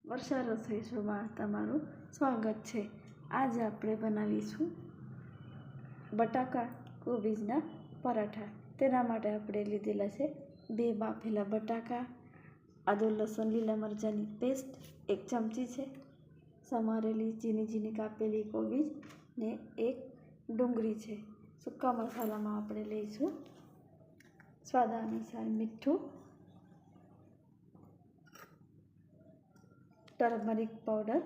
વર્ષા રસોઈ શોમાં તમારું સ્વાગત છે। આજે આપણે બનાવીશું બટાકા કોબીજના પરાઠા। તેના માટે આપણે લીધેલા છે 2 બાફેલા બટાકા, આદુ લસણ લીલા મરચાંની પેસ્ટ 1 ચમચી છે, સમારેલી ઝીણી કાપેલી કોબીજ ને 1 ડુંગળી છે। સૂકા મસાલામાં આપણે લઈશું સ્વાદ અનુસાર મીઠું, ટર્મરિક પાવડર,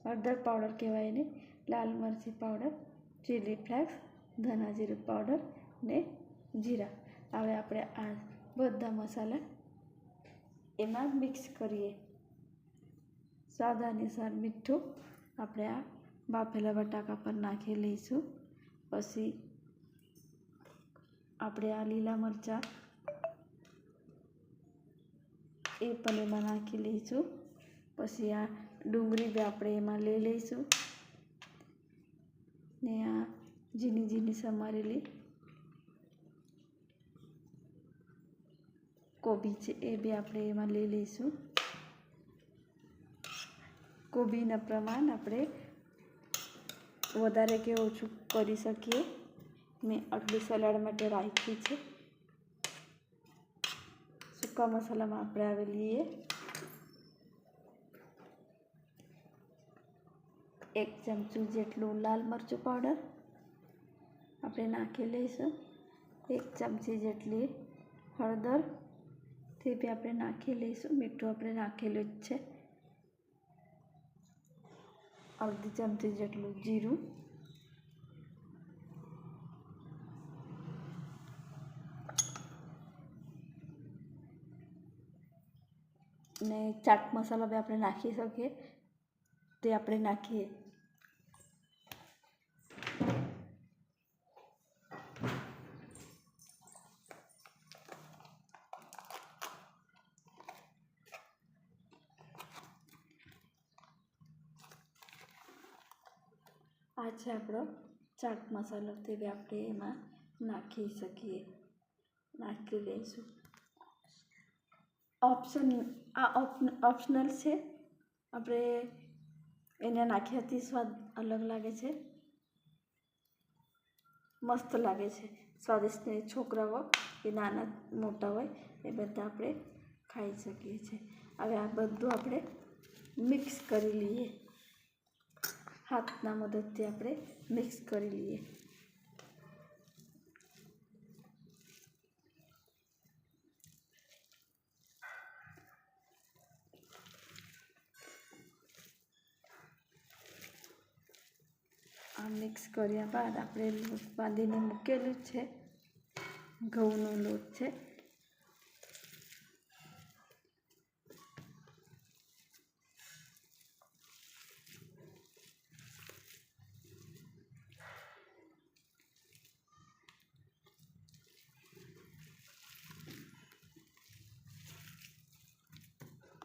હળદર પાવડર કહેવાય એને, લાલ મરચી પાવડર, ચીલી ફ્લેક્સ, ધના જીરું પાવડર ને જીરા। હવે આપણે આ બધા મસાલા એમાં મિક્સ કરીએ। સ્વાદ અનુસાર મીઠું આપણે આ બાફેલા બટાકા પર નાખી લઈશું। પછી આપણે આ લીલા મરચાં એ પણ એમાં નાખી લઈશું। પછી આ ડુંગળી બી આપણે એમાં લઈ લઈશું ને આ ઝીણી સમારેલી કોબી છે એ બી આપણે એમાં લઈ લઈશું। કોબીના પ્રમાણ આપણે વધારે કે ઓછું કરી શકીએ। મેં આટલી સલાડ માટે રાખી છે। સૂકા મસાલામાં આપણે આવે લઈએ 1 ચમચી જેટલું લાલ મરચું પાવડર આપણે નાખી લઈશું। 1 ચમચી જેટલી હળદર તે બી આપણે નાખી લઈશું। મીઠું આપણે નાખેલું જ છે। અડધી ચમચી જેટલું જીરું, ને ચાટ મસાલા બી આપણે નાખી શકીએ તે આપણે નાખીએ। આ છે આપણો ચાટ મસાલો, તે બી આપણે એમાં નાખી શકીએ, નાખી લઈશું। ઓપ્શનલ છે, આપણે એને નાખ્યાથી સ્વાદ અલગ લાગે છે, મસ્ત લાગે છે, સ્વાદિષ્ટ। છોકરાઓ કે નાના મોટા હોય એ બધા આપણે ખાઈ શકીએ છીએ। હવે આ બધું આપણે મિક્સ કરી લઈએ, હાથના મદદથી આપણે મિક્સ કરી લઈએ। આ મિક્સ કર્યા બાદ આપણે લોટ બાંધીને મૂકેલું છે, ઘઉંનો લોટ છે।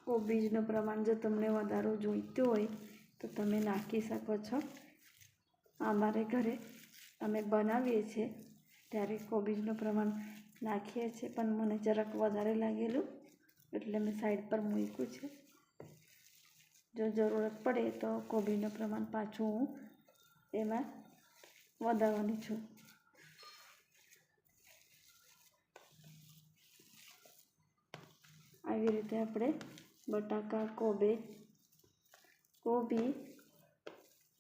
કોબીજનું પ્રમાણ જો તમને વધારે જોઈતું હોય તો તમે નાખી શકો છો। અમારે ઘરે અમે બનાવીએ છીએ ત્યારે કોબીજનું પ્રમાણ નાખીએ છીએ, પણ મને જરાક વધારે લાગેલું એટલે મેં સાઈડ પર મૂક્યું છે। જો જરૂરત પડે તો કોબીનું પ્રમાણ પાછું હું એમાં વધારવાની છું। આવી રીતે આપણે બટાકા, કોબી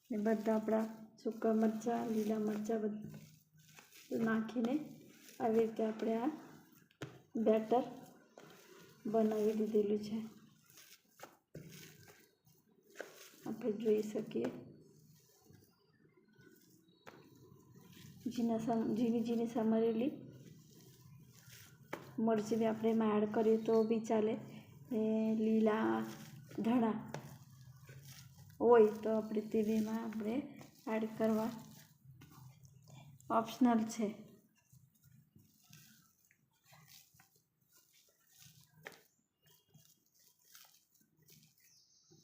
ને બધા આપણા સૂકા મરચાં, લીલા મરચાં બધું નાખીને આવી રીતે આપણે આ બેટર બનાવી દીધેલું છે, આપણે જોઈ શકીએ। ઝીણી સમારેલી મરચી બી આપણે એમાં એડ કરીએ તો બી ચાલે, ને લીલા ધાણા હોય તો આપણે તે બીમાં આપણે એડ કરવા ઓપ્શનલ છે।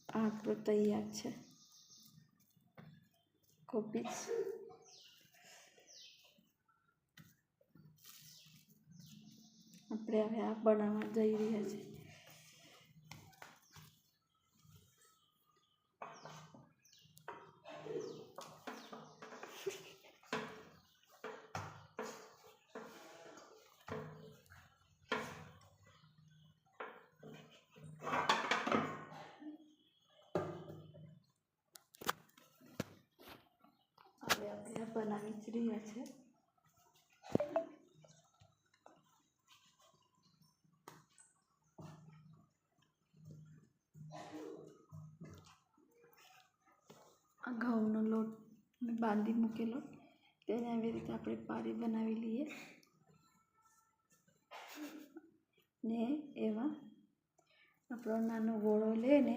આ આપણું તૈયાર છે કોબીજ। આપણે હવે આ બનાવવા જઈ રહ્યા છીએ। રહ્યા છે. આ ઘઉંનો લોટ બાંધી મૂકેલો તેને આવી રીતે આપણે પારી બનાવી લઈએ ને એમાં આપણો નાનો ગોળો લઈને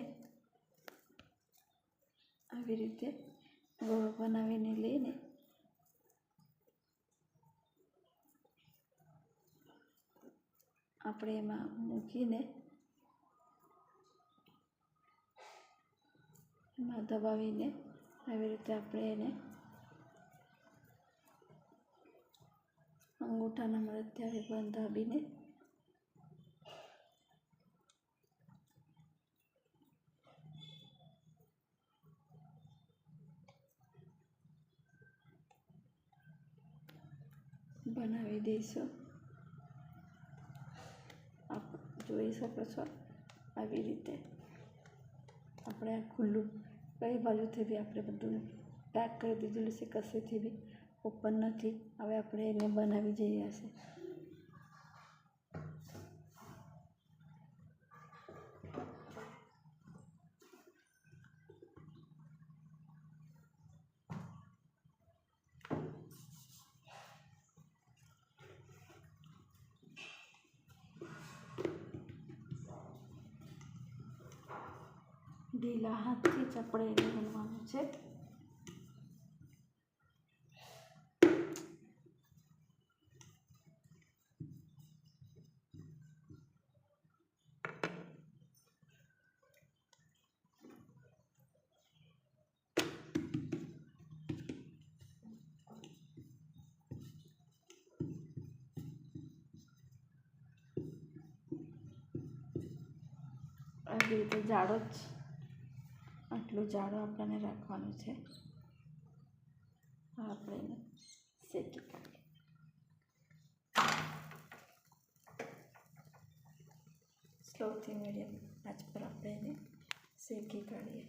આવી રીતે ગોળો બનાવીને લઈને આપણે એમાં મૂકીને એમાં દબાવીને આવી રીતે આપણે એને અંગૂઠાના મદદથી આવી બંધાવીને બનાવી દઈશું. આપ જોઈ શકો છો આવી રીતે આપણે આ ખુલ્લું કઈ બાજુથી બી આપણે બધું પેક કરી દીધેલું છે, કશેથી બી ઓપન નથી. હવે આપણે એને બનાવી જઈએ છે. ઢીલા હાથથી જ આપણે એને વણવાનું છે. આવી રીતે જાડો જ આટલું જાડું આપણને રાખવાનું છે. આપણે એને શેકી કાઢીએ. સ્લોથી મીડિયમ આંચ પર આપણે એને શેકી કાઢીએ.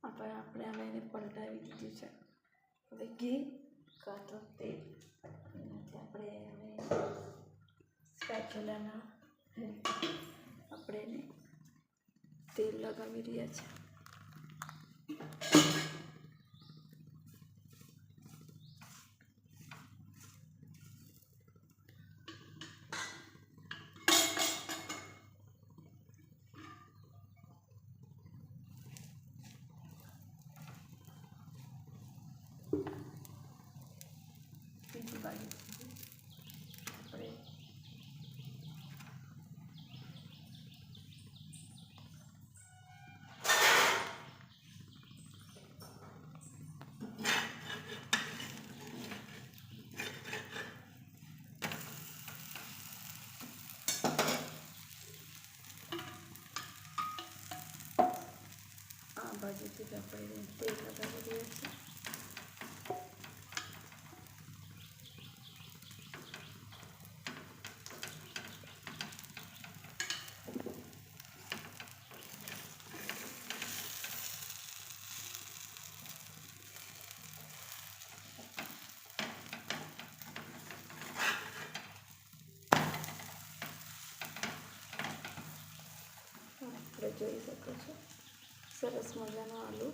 આપણે હવે એને પલટાવી દીધું છે. હવે ઘી કાં તો તેલ એનાથી આપણે હવે સ્પેચ્યુલાના આપણે એને તેલ લગાવી રહ્યા છીએ. બીજી બાજુ આપણે આ બાજુથી આપણે તેલ લગાવી દઈએ છીએ. આપણે જોઈ શકો છો સરસ મજાનો આલુ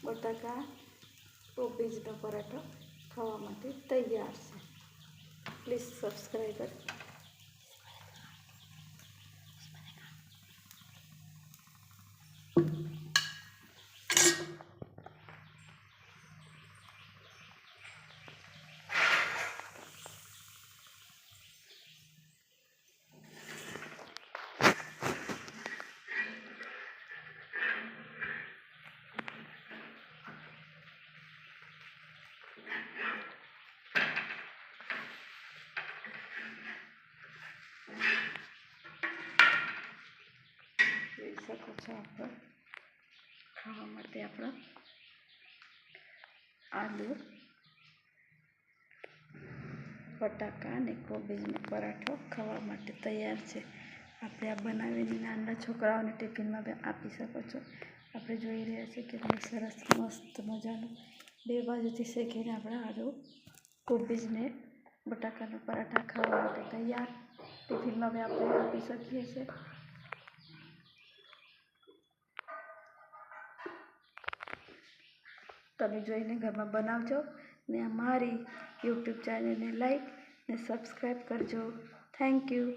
બટાકા કોબીજનો પરાઠો ખાવા માટે તૈયાર છે. Please subscriber. શકો છો આપણો ખાવા માટે આપણો આલુ બટાકા અને કોબીજનો પરાઠો ખાવા માટે તૈયાર છે. આપણે આ બનાવીને નાના છોકરાઓને ટિફિનમાં આપી શકો છો. આપણે જોઈ રહ્યા છીએ કે સરસ મસ્ત મજાનું બે બાજુથી શેકીને આપણે આલુ કોબીજને બટાકાના પરાઠા ખાવા માટે તૈયાર. ટિફિનમાં બી આપણે આપી શકીએ છીએ. તમે જોઈને ઘરમાં બનાવજો ને અમારી યુટ્યુબ ચેનલને લાઈક ને સબસ્ક્રાઈબ કરજો. Thank you.